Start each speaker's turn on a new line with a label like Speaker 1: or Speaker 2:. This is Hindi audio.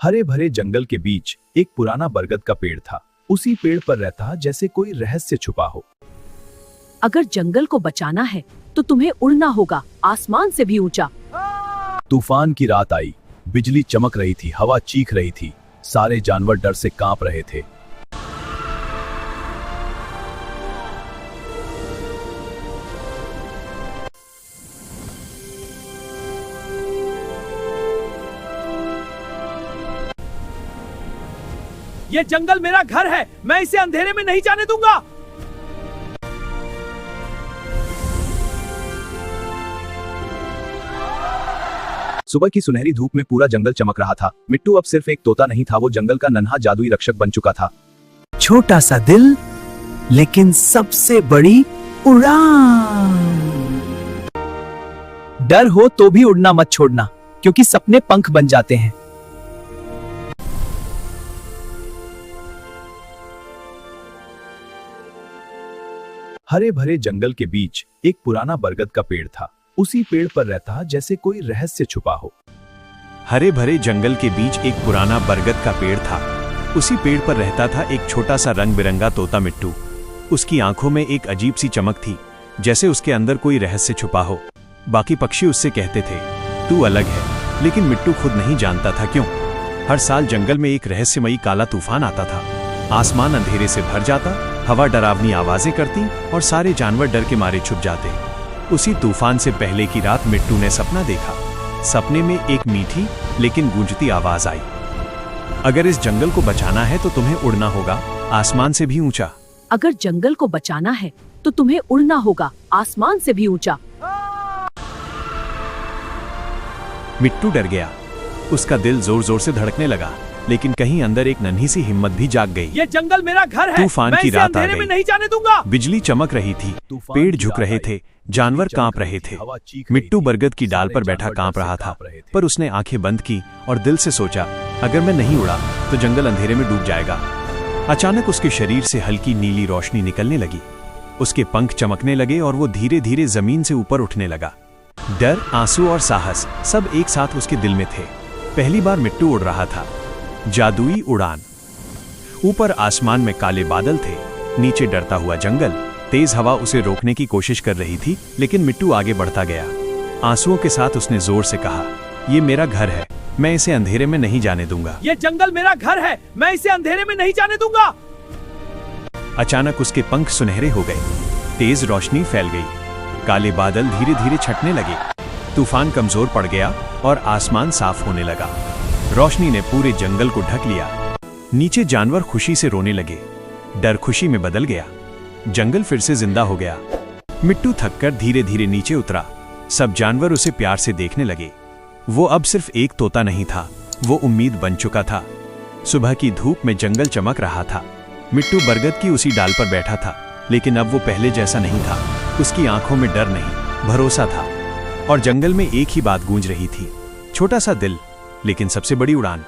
Speaker 1: हरे भरे जंगल के बीच एक पुराना बरगद का पेड़ था। उसी पेड़ पर रहता जैसे कोई रहस्य छुपा हो।
Speaker 2: अगर जंगल को बचाना है तो तुम्हें उड़ना होगा, आसमान से भी ऊंचा।
Speaker 1: तूफान की रात आई, बिजली चमक रही थी, हवा चीख रही थी, सारे जानवर डर से कांप रहे थे।
Speaker 3: ये जंगल मेरा घर है, मैं इसे अंधेरे में नहीं जाने दूंगा।
Speaker 1: सुबह की सुनहरी धूप में पूरा जंगल चमक रहा था। मिट्टू अब सिर्फ एक तोता नहीं था, वो जंगल का नन्हा जादुई रक्षक बन चुका था।
Speaker 4: छोटा सा दिल, लेकिन सबसे बड़ी उड़ान। डर हो तो भी उड़ना मत छोड़ना, क्योंकि सपने पंख बन जाते हैं।
Speaker 1: हरे भरे जंगल के बीच एक पुराना बरगद का पेड़ था। उसी पेड़ पर रहता जैसे कोई रहस्य छुपा हो।
Speaker 5: हरे भरे जंगल के बीच एक पुराना बरगद का पेड़ था। उसी पेड़ पर रहता था एक छोटा सा रंग बिरंगा तोता मिट्टू। उसकी आंखों में एक अजीब सी चमक थी, जैसे उसके अंदर कोई रहस्य छुपा हो। बाकी पक्षी उससे कहते थे, तू अलग है, लेकिन मिट्टू खुद नहीं जानता था क्यों। हर साल जंगल में एक रहस्यमयी काला तूफान आता था। आसमान अंधेरे से भर जाता, हवा डरावनी आवाजें करती और सारे जानवर डर के मारे छुप जाते। उसी तूफान से पहले की रात मिट्टू ने सपना देखा। सपने में एक मीठी लेकिन गूंजती आवाज आई, अगर इस जंगल को बचाना है तो तुम्हें उड़ना होगा, आसमान से भी ऊंचा।
Speaker 2: अगर जंगल को बचाना है तो तुम्हें उड़ना होगा, आसमान से भी ऊंचा।
Speaker 5: मिट्टू डर गया। उसका दिल जोर जोर से धड़कने लगा, लेकिन कहीं अंदर एक नन्ही सी हिम्मत भी जाग गई।
Speaker 3: ये जंगल मेरा घर है,
Speaker 5: तूफान की रात आ
Speaker 3: में
Speaker 5: गई।
Speaker 3: नहीं जाने दूंगा।
Speaker 5: बिजली चमक रही थी, पेड़ झुक रहे थे, जानवर कांप रहे थे। मिट्टू बरगद की डाल पर बैठा कांप रहा था, पर उसने आंखें बंद की और दिल से सोचा, अगर मैं नहीं उड़ा तो जंगल अंधेरे में डूब जाएगा। अचानक उसके शरीर से हल्की नीली रोशनी निकलने लगी। उसके पंख चमकने लगे और वो धीरे धीरे जमीन से ऊपर उठने लगा। डर, आंसू और साहस सब एक साथ उसके दिल में थे। पहली बार मिट्टू उड़ रहा था। जादुई उड़ान। ऊपर आसमान में काले बादल थे, नीचे डरता हुआ जंगल। तेज हवा उसे रोकने की कोशिश कर रही थी, लेकिन मिट्टू आगे बढ़ता गया। आंसुओं के साथ उसने जोर से कहा, ये मेरा घर है, मैं इसे अंधेरे में नहीं जाने दूंगा।
Speaker 3: ये जंगल मेरा घर है, मैं इसे अंधेरे में नहीं जाने दूंगा।
Speaker 5: अचानक उसके पंख सुनहरे हो गए, तेज रोशनी फैल गई, काले बादल धीरे धीरे छटने लगे। तूफान कमजोर पड़ गया और आसमान साफ होने लगा। रोशनी ने पूरे जंगल को ढक लिया। नीचे जानवर खुशी से रोने लगे। डर खुशी में बदल गया। जंगल फिर से जिंदा हो गया। मिट्टू थककर धीरे धीरे नीचे उतरा। सब जानवर उसे प्यार से देखने लगे। वो अब सिर्फ एक तोता नहीं था, वो उम्मीद बन चुका था। सुबह की धूप में जंगल चमक रहा था। मिट्टू बरगद की उसी डाल पर बैठा था, लेकिन अब वो पहले जैसा नहीं था। उसकी आंखों में डर नहीं, भरोसा था। और जंगल में एक ही बात गूंज रही थी, छोटा सा दिल, लेकिन सबसे बड़ी उड़ान।